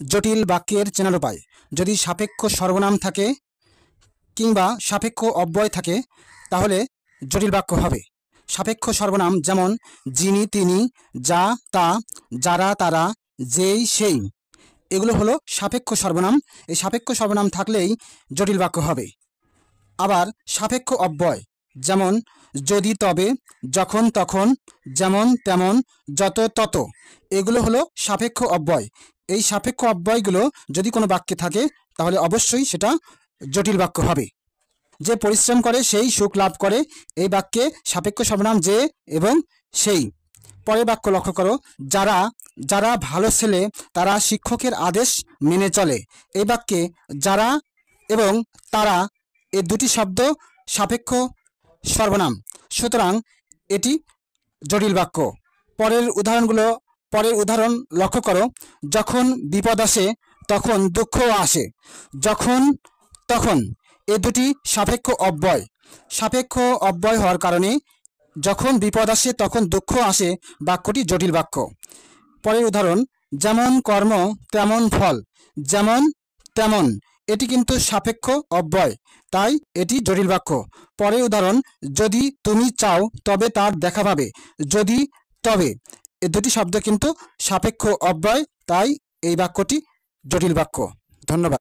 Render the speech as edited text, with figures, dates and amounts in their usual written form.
জটিল বাক্যের চেনার উপায়। যদি সাপেক্ষ সর্বনাম থাকে কিংবা সাপেক্ষ অব্যয় থাকে তাহলে জটিল বাক্য হবে। সাপেক্ষ সর্বনাম যেমন যিনি, তিনি, যা, তা, যারা, তারা, যেই, সেই, এগুলো হলো সাপেক্ষ সর্বনাম। এই সাপেক্ষ সর্বনাম থাকলেই জটিল বাক্য হবে। আবার সাপেক্ষ অব্যয় যেমন যদি, তবে, যখন, তখন, যেমন, তেমন, যত, তত, এগুলো হলো সাপেক্ষ অব্যয়। এই সাপেক্ষ অব্যয়গুলো যদি কোনো বাক্যে থাকে তাহলে অবশ্যই সেটা জটিল বাক্য হবে। যে পরিশ্রম করে সেই সুখ লাভ করে, এই বাক্যে সাপেক্ষ সর্বনাম যে এবং সেই। পরের বাক্য লক্ষ্য করো, যারা যারা ভালো ছেলে তারা শিক্ষকের আদেশ মেনে চলে, এই বাক্যে যারা এবং তারা এই দুটি শব্দ সাপেক্ষ সর্বনাম, সুতরাং এটি জটিল বাক্য। পরের উদাহরণ লক্ষ্য করো, যখন বিপদ আসে তখন দুঃখও আসে, যখন, তখন, এ দুটি সাপেক্ষ অব্যয়। সাপেক্ষ অব্যয় হওয়ার কারণে যখন বিপদ আসে তখন দুঃখ আসে, বাক্যটি জটিল বাক্য। পরের উদাহরণ, যেমন কর্ম তেমন ফল, যেমন, তেমন, এটি কিন্তু সাপেক্ষ অব্যয়, তাই এটি জটিল বাক্য। পরের উদাহরণ, যদি তুমি চাও তবে তার দেখা পাবে, যদি, তবে, এই দুটি শব্দ কিন্তু সাপেক্ষ অব্যয়, তাই এই বাক্যটি জটিল বাক্য। ধন্যবাদ।